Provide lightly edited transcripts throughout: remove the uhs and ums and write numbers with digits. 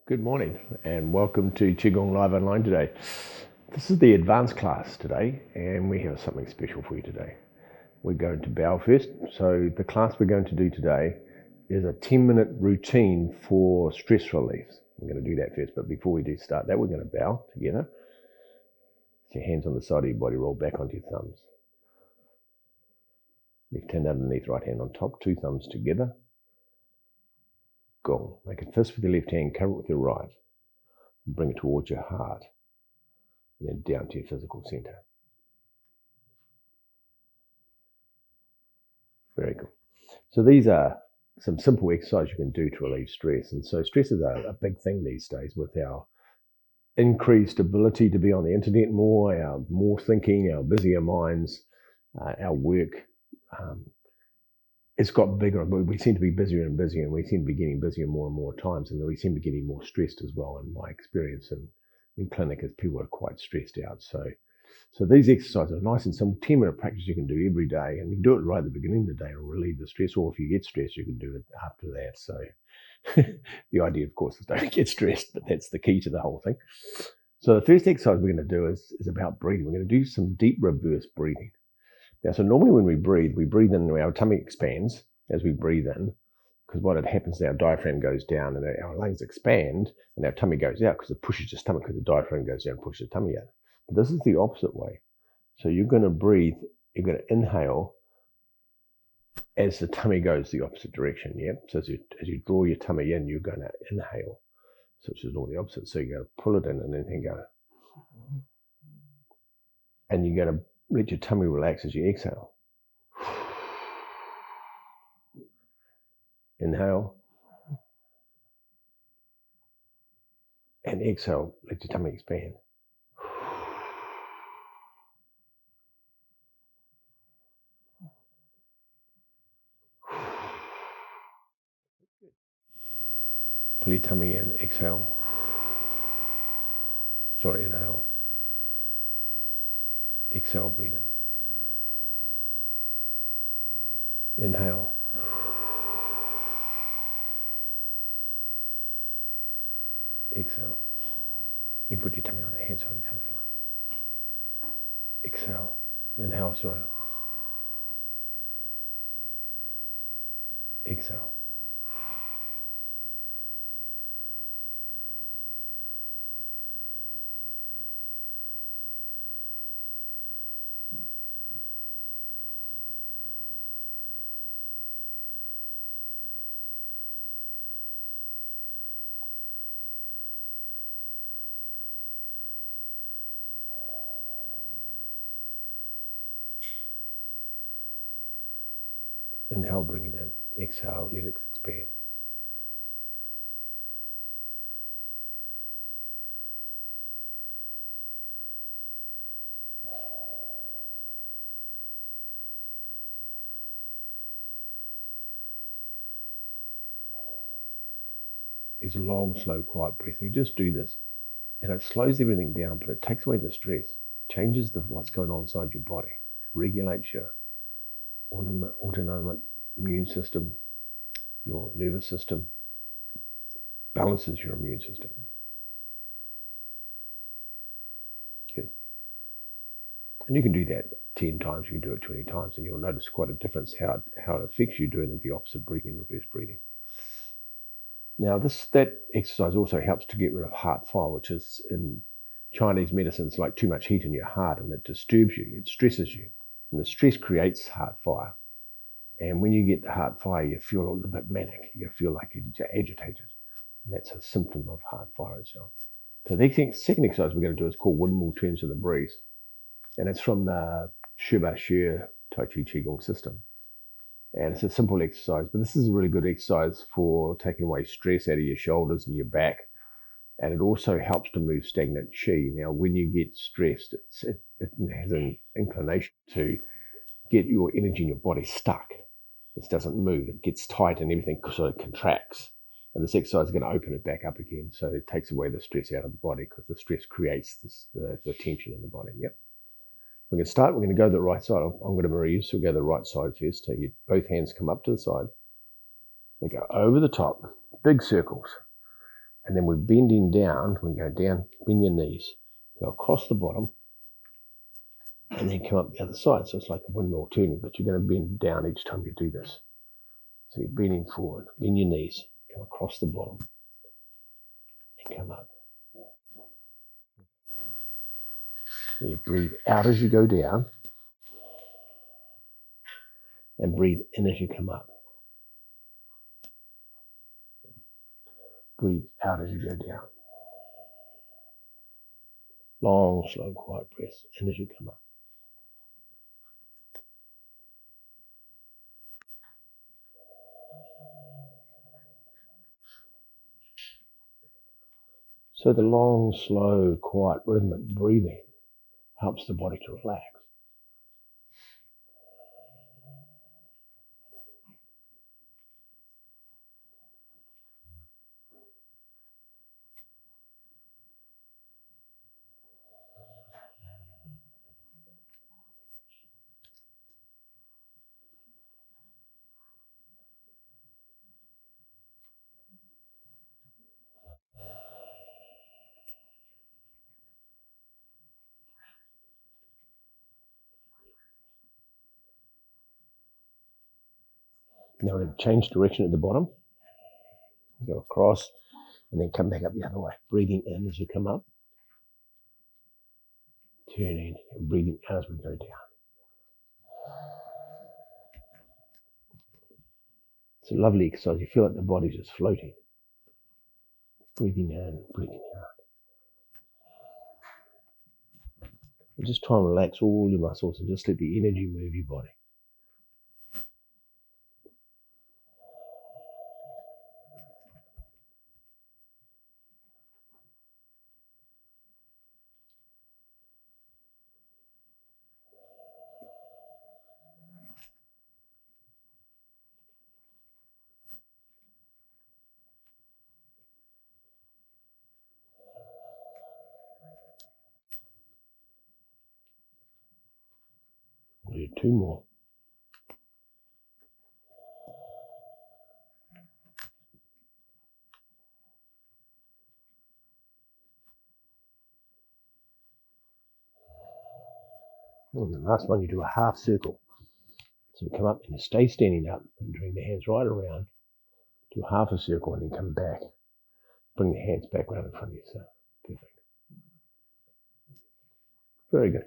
Good morning and welcome to Qigong Live Online today. This is the advanced class today and we have something special for you today. We're going to bow first. So the class we're going to do today is a 10-minute routine for stress relief. We're going to do that first, but before we do start that, we're going to bow together. Your hands on the side of your body, roll back onto your thumbs. Left hand underneath, right hand on top, two thumbs together. Gong. Make a fist with your left hand, cover it with your right. Bring it towards your heart, and then down to your physical center. Very good. So these are some simple exercises you can do to relieve stress. And so stress is a big thing these days with our increased ability to be on the internet more, our more thinking, our busier minds, our work. It's got bigger, but we seem to be busier and busier, and we seem to be getting busier more and more times, and we seem to be getting more stressed as well. In my experience in clinic, is people are quite stressed out. So these exercises are nice and simple, 10-minute practice you can do every day, and you can do it right at the beginning of the day to relieve the stress, or if you get stressed, you can do it after that. So the idea, of course, is don't get stressed, but that's the key to the whole thing. So the first exercise we're going to do is about breathing. We're going to do some deep reverse breathing. Now, so normally when we breathe in, our tummy expands as we breathe in, because what happens is our diaphragm goes down and our lungs expand and our tummy goes out because it pushes the stomach, because the diaphragm goes down and pushes the tummy out. But this is the opposite way. So you're going to breathe, you're going to inhale as the tummy goes the opposite direction, yeah? So as you draw your tummy in, you're going to inhale. So it's just all the opposite. So you're going to pull it in and then go. And you're going to let your tummy relax as you exhale. Inhale. And exhale, let your tummy expand. Pull your tummy in, exhale. Sorry, inhale. Exhale, breathe in. Inhale. Exhale. You put your tummy on the hands on your tummy. Exhale. Inhale, sorry. Exhale. Inhale, bring it in. Exhale, let it expand. These long, slow, quiet breaths. You just do this, and it slows everything down, but it takes away the stress. It changes what's going on inside your body. It regulates your autonomic immune system, your nervous system, balances your immune system. Good. And you can do that 10 times, you can do it 20 times, and you'll notice quite a difference how it affects you doing the opposite breathing, reverse breathing. Now, that exercise also helps to get rid of heart fire, which is in Chinese medicine, it's like too much heat in your heart, and it disturbs you, it stresses you. And the stress creates heart fire. And when you get the heart fire, you feel a little bit manic. You feel like you're agitated. And that's a symptom of heart fire itself. So the second exercise we're going to do is called Windmill Turns of the Breeze. And it's from the Shi Tai Chi Qigong system. And it's a simple exercise, but this is a really good exercise for taking away stress out of your shoulders and your back. And it also helps to move stagnant qi. Now, when you get stressed, it has an inclination to get your energy in your body stuck. It doesn't move. It gets tight and everything sort of contracts. And this exercise is going to open it back up again. So it takes away the stress out of the body, because the stress creates the tension in the body. Yep. We're going to start. We're going to go to the right side. I'm going to mirror you, so we'll go to the right side first. So both hands come up to the side. They go over the top, big circles. And then we're bending down. We go down, bend your knees, go across the bottom, and then come up the other side. So it's like a windmill turning, but you're going to bend down each time you do this. So you're bending forward, bend your knees, come across the bottom, and come up. And you breathe out as you go down, and breathe in as you come up. Breathe out as you go down. Long, slow, quiet breaths in as you come up. So the long, slow, quiet, rhythmic breathing helps the body to relax. Now we're going to change direction at the bottom. Go across and then come back up the other way. Breathing in as you come up. Turning and breathing out as we go down. It's a lovely exercise. You feel like the body's just floating. Breathing in, breathing out. And just try and relax all your muscles and just let the energy move your body. We'll do two more. And the last one, you do a half circle. So you come up and you stay standing up and bring the hands right around. Do half a circle and then come back. Bring the hands back around in front of you. So perfect. Very good.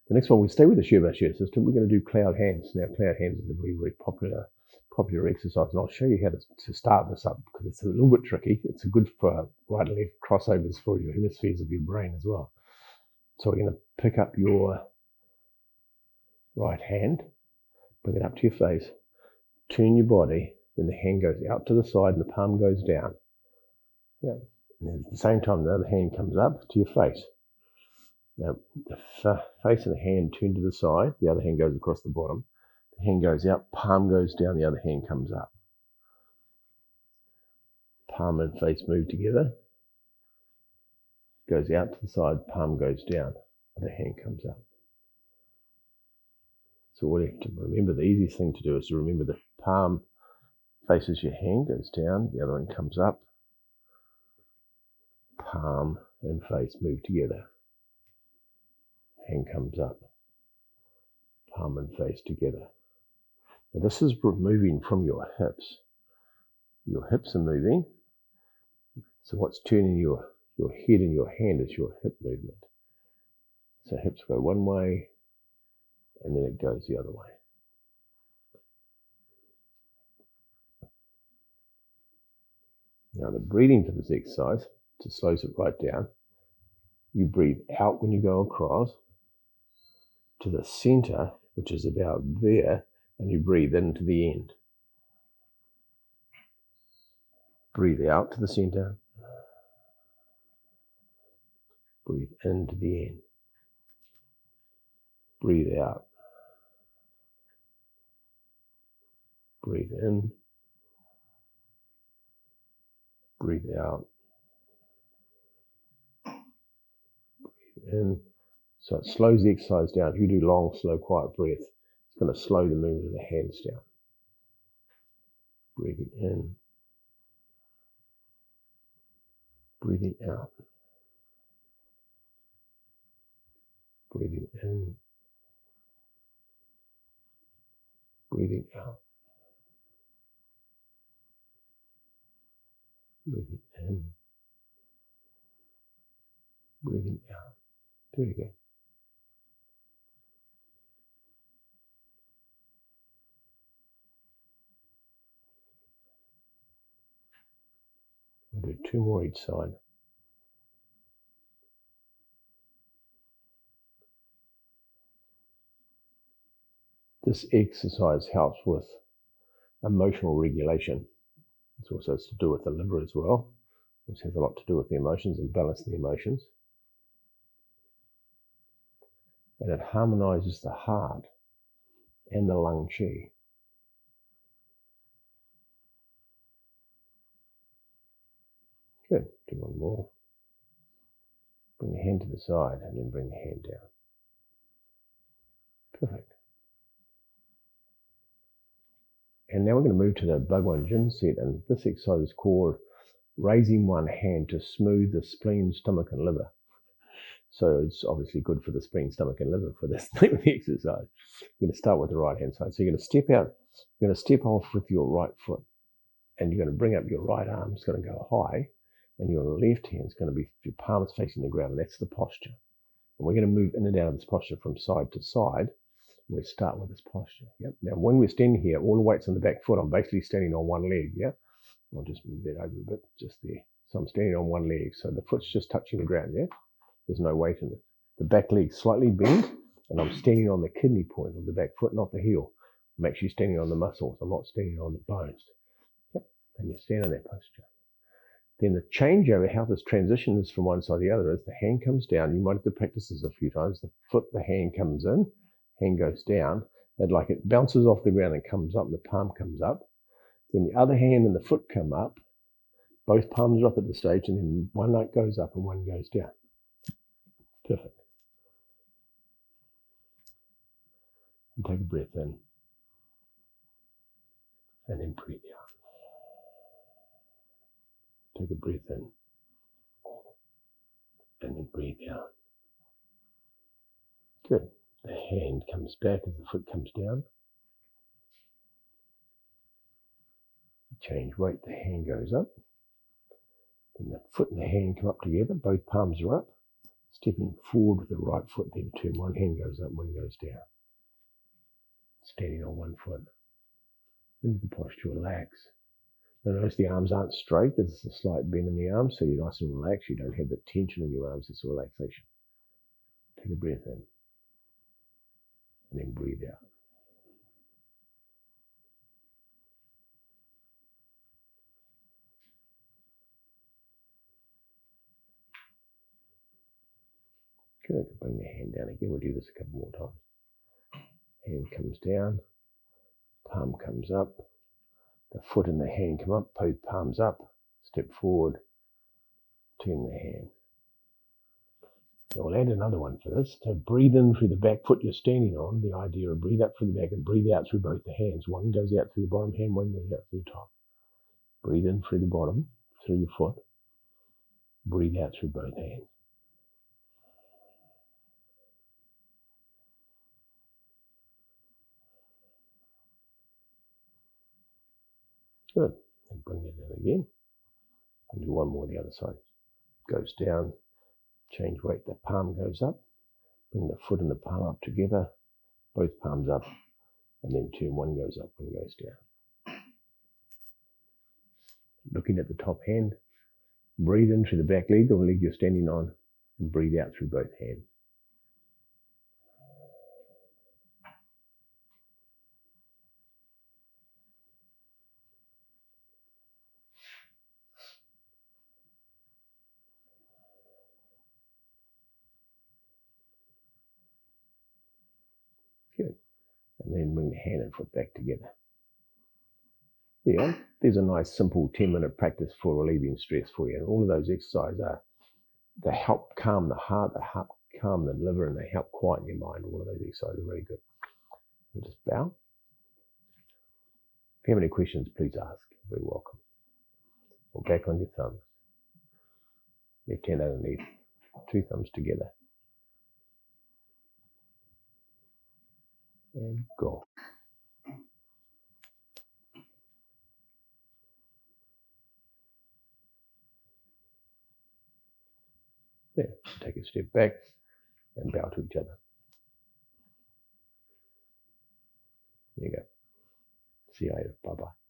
The next one, we stay with the Sherpa system. We're going to do cloud hands. Now, cloud hands is a very, very popular exercise, and I'll show you how to start this up because it's a little bit tricky. It's good for right and left crossovers for your hemispheres of your brain as well. So we're going to pick up your right hand, bring it up to your face, turn your body, then the hand goes out to the side and the palm goes down. Yeah. And then at the same time, the other hand comes up to your face. Now, the face and the hand turn to the side, the other hand goes across the bottom. The hand goes out, palm goes down, the other hand comes up. Palm and face move together. Goes out to the side, palm goes down, other hand comes up. So what you have to remember, the easiest thing to do is to remember the palm faces your hand, goes down, the other one comes up. Palm and face move together. Hand comes up. Palm and face together. Now this is moving from your hips. Your hips are moving. So what's turning your head and your hand is your hip movement. So hips go one way and then it goes the other way. Now the breathing for this exercise just slows it right down. You breathe out when you go across to the center, which is about there, and you breathe into the end. Breathe out to the center. Breathe into the end. Breathe out. Breathe in. Breathe out. Breathe in. So it slows the exercise down. If you do long, slow, quiet breath, it's going to slow the movement of the hands down. Breathing in. breathing out, breathing in, breathing out, breathing in, breathing out. Very good. We'll do 2 more each side. This exercise helps with emotional regulation. It's also to do with the liver as well, which has a lot to do with the emotions and balancing the emotions. And it harmonizes the heart and the lung qi. Good. Do one more. Bring the hand to the side and then bring the hand down. Perfect. And now we're going to move to the Duan Gin set, and this exercise is called raising one hand to smooth the spleen, stomach and liver. So it's obviously good for the spleen, stomach and liver for this type of exercise. You're going to start with the right hand side. So you're going to step out, you're going to step off with your right foot, and you're going to bring up your right arm. It's going to go high, and your left hand is going to be, your palm is facing the ground, and that's the posture. And we're going to move in and out of this posture from side to side. We start with this posture. Yep. Now, when we're standing here, all the weight's on the back foot. I'm basically standing on one leg. Yeah. I'll just move that over a bit, just there. So I'm standing on one leg. So the foot's just touching the ground. Yeah. There's no weight in it. The back leg's slightly bent, and I'm standing on the kidney point of the back foot, not the heel. I'm actually standing on the muscles. I'm not standing on the bones. Yep. And you stand in that posture. Then the changeover, how this transitions from one side to the other, is the hand comes down. You might have to practice this a few times. The foot, the hand comes in. Hand goes down, and like it bounces off the ground and comes up, and the palm comes up. Then the other hand and the foot come up. Both palms are up at the stage, and then one leg goes up and one goes down. Perfect. And take a breath in, and then breathe out. Take a breath in, and then breathe out. Good. The hand comes back as the foot comes down. Change weight, the hand goes up. Then the foot and the hand come up together, both palms are up. Stepping forward with the right foot, then turn. One hand goes up, one goes down. Standing on one foot. Into the posture, relax. Now notice the arms aren't straight, there's a slight bend in the arms, so you're nice and relaxed. You don't have the tension in your arms, it's a relaxation. Take a breath in, and then breathe out. Good. Bring the hand down again. We'll do this a couple more times. Hand comes down, palm comes up, the foot and the hand come up, both palms up, step forward, turn the hand. Now we'll add another one for this. So breathe in through the back foot you're standing on, the idea of breathe up through the back and breathe out through both the hands. One goes out through the bottom hand, one goes out through the top. Breathe in through the bottom, through your foot. Breathe out through both hands. Good. And bring it in again. And do one more the other side. Goes down, change weight, the palm goes up. Bring the foot and the palm up together, both palms up, and then turn. One goes up, one goes down. Looking at the top hand, breathe in through the back leg or the leg you're standing on, and breathe out through both hands. Good. And then bring the hand and foot back together. There you go. There's a nice simple 10-minute practice for relieving stress for you. And all of those exercises they help calm the heart, they help calm the liver, and they help quieten your mind. All of those exercises are very good. And just bow. If you have any questions, please ask. You're very welcome. Or back on your thumbs. Left hand underneath, 2 thumbs together. And go. There, take a step back and bow to each other. There you go. See you later. Bye-bye.